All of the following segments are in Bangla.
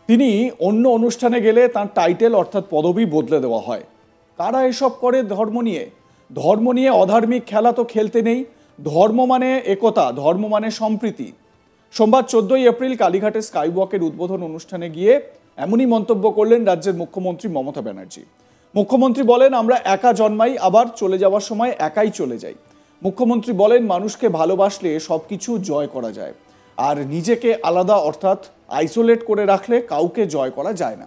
তিনি অন্য অনুষ্ঠানে গেলে তার টাইটেল অর্থাৎ পদবি বদলে দেওয়া হয়। কারা এসব করে ধর্ম নিয়ে? ধর্ম নিয়ে অধার্মিক খেলা তো খেলতে নেই। ধর্ম মানে একতা, ধর্ম মানে সম্প্রীতি। সোমবার 14ই এপ্রিল কালীঘাটে স্কাইওয়াকের উদ্বোধন অনুষ্ঠানে গিয়ে এমনই মন্তব্য করলেন রাজ্যের মুখ্যমন্ত্রী মমতা ব্যানার্জি। মুখ্যমন্ত্রী বলেন, আমরা একা জন্মাই, আবার চলে যাওয়ার সময় একাই চলে যাই। মুখ্যমন্ত্রী বলেন, মানুষকে ভালোবাসলে সবকিছু জয় করা যায়, আর নিজেকে আলাদা অর্থাৎ আইসোলেট করে রাখলে কাউকে জয় করা যায় না।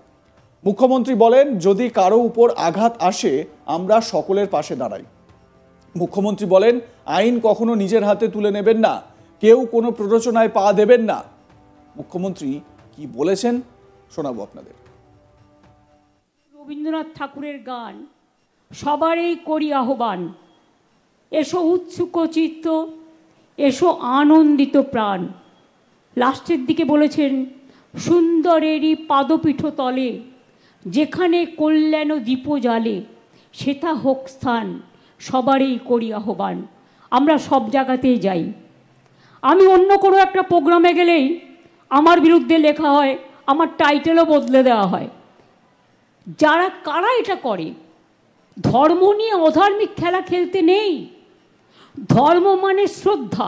মুখ্যমন্ত্রী বলেন, যদি কারো উপর আঘাত আসে আমরা সকলের পাশে দাঁড়াই। মুখ্যমন্ত্রী বলেন, আইন কখনো নিজের হাতে তুলে নেবেন না, কেউ কোনো প্ররোচনায় পা দেবেন না। মুখ্যমন্ত্রী কি বলেছেন শোনাবো আপনাদের। রবীন্দ্রনাথ ঠাকুরের গান, সবারই করি আহ্বান, এসো উৎসুক চিত্ত, এসো আনন্দিত প্রাণ। লাস্টের দিকে বলেছেন, সুন্দরেরই পাদপীঠ তলে, যেখানে কল্যাণ দীপ জ্বালে, সেথা হোক স্থান, সবারই করি আহ্বান। আমরা সব জায়গাতেই যাই। আমি অন্য কোনো একটা প্রোগ্রামে গেলেই আমার বিরুদ্ধে লেখা হয়, আমার টাইটেলও বদলে দেওয়া হয়। কারা এটা করে? ধর্ম নিয়ে অধার্মিক খেলা খেলতে নেই। ধর্ম মানে শ্রদ্ধা,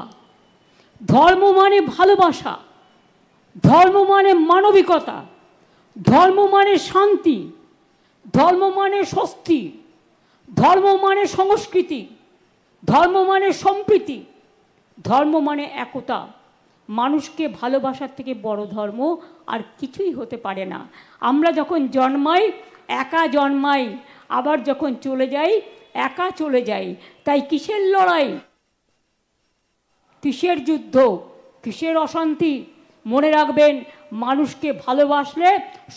ধর্ম মানে ভালোবাসা, ধর্ম মানে মানবিকতা, ধর্ম মানে শান্তি, ধর্ম মানে স্বস্তি, ধর্ম মানে সংস্কৃতি, ধর্ম মানে সম্প্রীতি, ধর্ম মানে একতা। মানুষকে ভালোবাসার থেকে বড় ধর্ম আর কিছুই হতে পারে না। আমরা যখন জন্মাই একা জন্মাই, আবার যখন চলে যাই একা চলে যাই। তাই কিসের লড়াই, কিসের যুদ্ধ, কিসের অশান্তি? মনে রাখবেন, মানুষকে ভালোবাসলে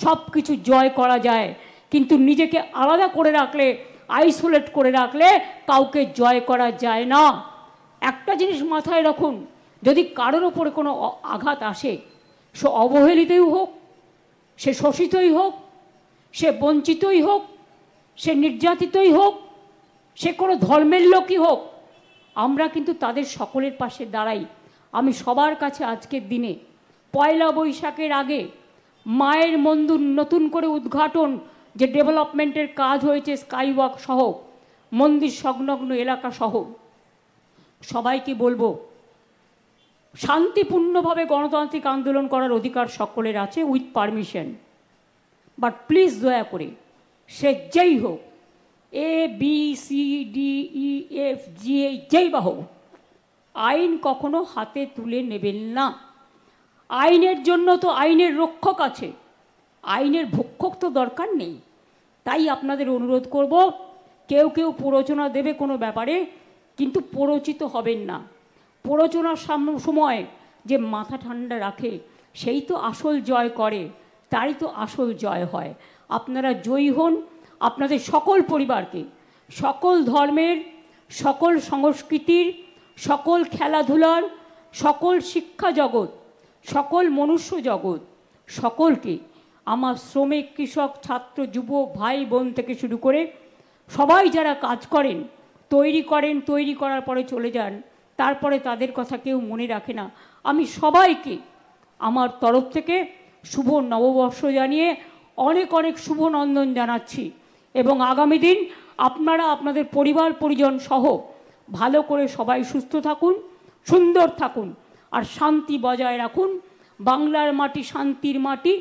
সব কিছু জয় করা যায়, কিন্তু নিজেকে আলাদা করে রাখলে, আইসোলেট করে রাখলে কাউকে জয় করা যায় না। একটা জিনিস মাথায় রাখুন, যদি কারোর ওপরে কোনো আঘাত আসে, সে অবহেলিতই হোক, সে শোষিতই হোক, সে বঞ্চিতই হোক, সে নির্যাতিতই হোক, সে কোনো ধর্মের লোকই হোক, আমরা কিন্তু তাদের সকলের পাশে দাঁড়াই। আমি সবার কাছে আজকের দিনে পয়লা বৈশাখের আগে মায়ের মন্দির নতুন করে উদ্ঘাটন, যে ডেভেলপমেন্টের কাজ হয়েছে স্কাইওয়াক সহ মন্দির সংলগ্ন এলাকা সহ, সবাইকে বলবো, শান্তিপূর্ণভাবে গণতান্ত্রিক আন্দোলন করার অধিকার সকলের আছে, উইথ পারমিশন। বাট প্লিজ দয়া করে, সে যেই হোক, ABCDEFG যেই বা হোক, আইন কখনো হাতে তুলে নেবেন না। আইনের জন্য তো আইনের রক্ষক আছে, আইনের ভক্ষক তো দরকার নেই। তাই আপনাদের অনুরোধ করব, কেউ কেউ প্ররোচনা দেবে কোনো ব্যাপারে, কিন্তু প্ররোচিত হবেন না। প্ররোচনার সময় যে মাথা ঠান্ডা রাখে, সেই তো আসল জয় করে, তারই তো আসল জয় হয়। আপনারা জয়ী হন। আপনাদের সকল পরিবারকে, সকল ধর্মের, সকল সংস্কৃতির, সকল খেলাধুলার, সকল শিক্ষা জগৎ, সকল মনুষ্য জগৎ, সকলকে আমার শ্রমিক, কৃষক, ছাত্র, যুবক, ভাই বোন থেকে শুরু করে সবাই যারা কাজ করেন, তৈরি করার পরে চলে যান, তারপরে তাদের কথা কেউ মনে রাখে না। আমি সবাইকে আমার তরফ থেকে শুভ নববর্ষ জানিয়ে অনেক অনেক শুভ নন্দন জানাচ্ছি। এবং আগামী দিন আপনারা আপনাদের পরিবার পরিজন সহ ভালো করে সবাই সুস্থ থাকুন, সুন্দর থাকুন, আর শান্তি বজায় রাখুন। বাংলার মাটি শান্তির মাটি,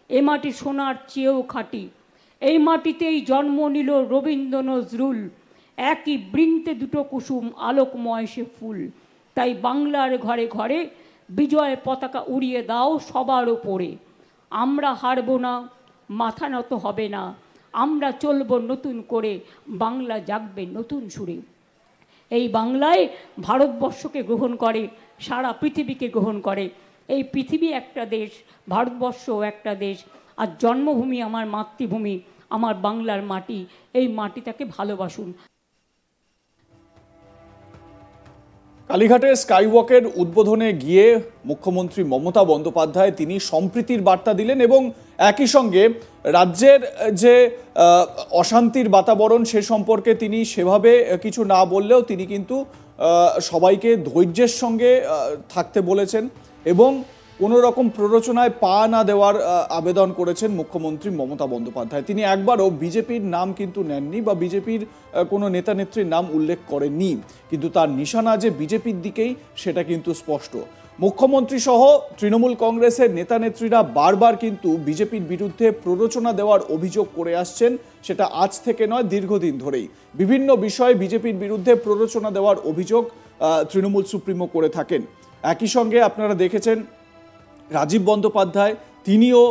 এ মাটি সোনার চেয়েও খাঁটি। এই মাটিতেই জন্ম নিল রবীন্দ্র নজরুল, একই বৃন্তে দুটো কুসুম, আলোকময় সে ফুল। তাই বাংলার ঘরে ঘরে বিজয় পতাকা উড়িয়ে দাও সবার ওপরে। আমরা হারব না, মাথা নত হবে না, আমরা চলব নতুন করে, বাংলা জাগবে নতুন সুরে। এই বাংলায় ভারতবর্ষকে গ্রহণ করে, সারা পৃথিবীকে গ্রহণ করে। এই পৃথিবী একটা দেশ, ভারতবর্ষও একটা দেশ, আর জন্মভূমি আমার মাতৃভূমি, আমার বাংলার মাটি। এই মাটিটাকে ভালোবাসুন। কালীঘাটে স্কাইওয়াকের উদ্বোধনে গিয়ে মুখ্যমন্ত্রী মমতা বন্দ্যোপাধ্যায় তিনি সম্প্রীতির বার্তা দিলেন এবং একই সঙ্গে রাজ্যের যে অশান্তির বাতাবরণ সে সম্পর্কে তিনি সেভাবে কিছু না বললেও তিনি কিন্তু সবাইকে ধৈর্যের সঙ্গে থাকতে বলেছেন এবং কোনো রকম প্ররোচনায় পা না দেওয়ার আবেদন করেছেন মুখ্যমন্ত্রী মমতা বন্দ্যোপাধ্যায়। তিনি একবারও বিজেপির নাম কিন্তু নেননি বা বিজেপির কোনো নেতা নেত্রীর নাম উল্লেখ করেননি, কিন্তু তার নিশানা যে বিজেপির দিকেই সেটা কিন্তু স্পষ্ট। মুখ্যমন্ত্রী সহ তৃণমূল কংগ্রেসের নেতা নেত্রীরা বারবার কিন্তু বিজেপির বিরুদ্ধে প্ররোচনা দেওয়ার অভিযোগ করে আসছেন, সেটা আজ থেকে নয়, দীর্ঘদিন ধরেই বিভিন্ন বিষয়ে বিজেপির বিরুদ্ধে প্ররোচনা দেওয়ার অভিযোগ তৃণমূল সুপ্রিমো করে থাকেন। একই সঙ্গে আপনারা দেখেছেন রাজীব বন্দ্যোপাধ্যায়, তিনিও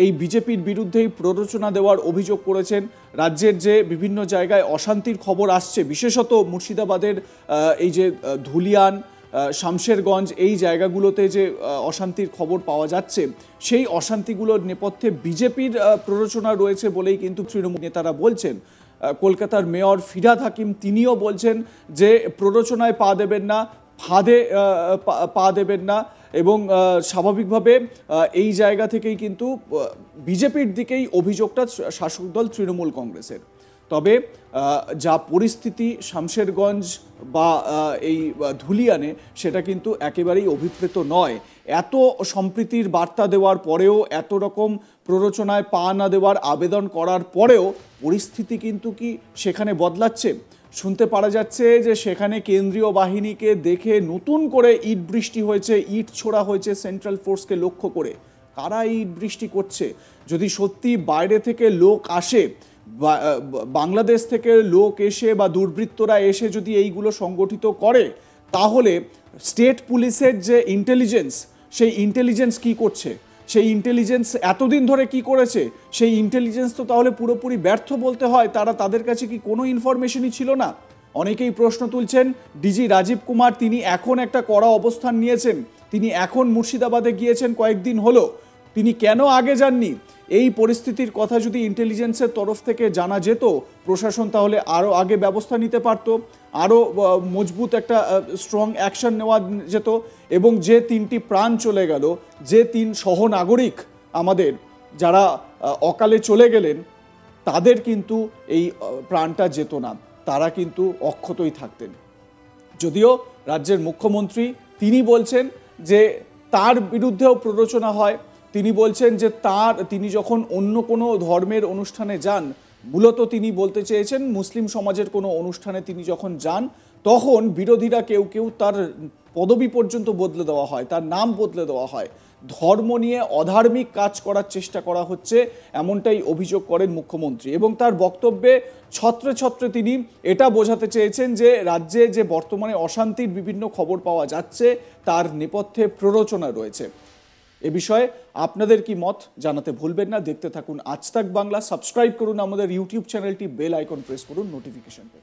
এই বিজেপির বিরুদ্ধেই প্ররোচনা দেওয়ার অভিযোগ করেছেন। রাজ্যের যে বিভিন্ন জায়গায় অশান্তির খবর আসছে, বিশেষত মুর্শিদাবাদের এই যে ধুলিয়ান, শামশেরগঞ্জ, এই জায়গাগুলোতে যে অশান্তির খবর পাওয়া যাচ্ছে, সেই অশান্তিগুলোর নেপথ্যে বিজেপির প্ররোচনা রয়েছে বলেই কিন্তু তৃণমূল নেতারা বলছেন। কলকাতার মেয়র ফিরহাদ হাকিম তিনিও বলছেন যে প্ররোচনায় পা দেবেন না, ফাঁদে পা দেবেন না, এবং স্বাভাবিকভাবে এই জায়গা থেকেই কিন্তু বিজেপির দিকেই অভিযোগটা শাসক দল তৃণমূল কংগ্রেসের। তবে যা পরিস্থিতি শামশেরগঞ্জ বা এই ধুলিয়ানে, সেটা কিন্তু একেবারেই অভিপ্রেত নয়। এত সম্প্রীতির বার্তা দেওয়ার পরেও, এত রকম প্ররোচনায় পা না দেওয়ার আবেদন করার পরেও পরিস্থিতি কিন্তু কি সেখানে বদলাচ্ছে? শুনতে পারা যাচ্ছে যে সেখানে কেন্দ্রীয় বাহিনীকে দেখে নতুন করে ইট বৃষ্টি হয়েছে, ইট ছোড়া হয়েছে সেন্ট্রাল ফোর্সকে লক্ষ্য করে। কারা ইট বৃষ্টি করছে? যদি সত্যি বাইরে থেকে লোক আসে, বাংলাদেশ থেকে লোক এসে বা দুর্বৃত্তরা এসে যদি এইগুলো সংগঠিত করে, তাহলে স্টেট পুলিশের যে ইন্টেলিজেন্স, সেই ইন্টেলিজেন্স কি করছে? সেই ইন্টেলিজেন্স এতদিন ধরে কি করেছে? সেই ইন্টেলিজেন্স তো তাহলে পুরোপুরি ব্যর্থ বলতে হয়। তাদের কাছে কি কোনো ইনফরমেশনই ছিল না? অনেকেই প্রশ্ন তুলছেন, ডিজি রাজীব কুমার তিনি এখন একটা কড়া অবস্থান নিয়েছেন, তিনি এখন মুর্শিদাবাদে গিয়েছেন কয়েকদিন হলো, তিনি কেন আগে যাননি? এই পরিস্থিতির কথা যদি ইন্টেলিজেন্সের তরফ থেকে জানা যেত, প্রশাসন তাহলে আরও আগে ব্যবস্থা নিতে পারত, আরও মজবুত একটা স্ট্রং অ্যাকশন নেওয়া যেত। এবং যে 3টি প্রাণ চলে গেল, যে 3 সহনাগরিক আমাদের যারা অকালে চলে গেলেন, তাদের কিন্তু এই প্রাণটা যেত না, তারা কিন্তু অক্ষতই থাকতেন। যদিও রাজ্যের মুখ্যমন্ত্রী তিনি বলছেন যে তার বিরুদ্ধেও প্ররোচনা হয়। তিনি বলছেন যে তিনি যখন অন্য কোনো ধর্মের অনুষ্ঠানে যান, মূলত তিনি বলতে চেয়েছেন মুসলিম সমাজের কোনো অনুষ্ঠানে তিনি যখন যান, তখন বিরোধীরা কেউ কেউ তার পদবি পর্যন্ত বদলে দেওয়া হয়, তার নাম বদলে দেওয়া হয়। ধর্ম নিয়ে অধার্মিক কাজ করার চেষ্টা করা হচ্ছে, এমনটাই অভিযোগ করেন মুখ্যমন্ত্রী। এবং তার বক্তব্যে ছত্রে ছত্রে তিনি এটা বোঝাতে চেয়েছেন যে রাজ্যে যে বর্তমানে অশান্তির বিভিন্ন খবর পাওয়া যাচ্ছে, তার নেপথ্যে প্ররোচনা রয়েছে। এ বিষয়ে আপনাদের কি মত জানাতে ভুলবেন না। দেখতে থাকুন আজ তাক বাংলা, সাবস্ক্রাইব করুন আমাদের ইউটিউব চ্যানেলটি, বেল আইকন প্রেস করুন, নোটিফিকেশন পেতে।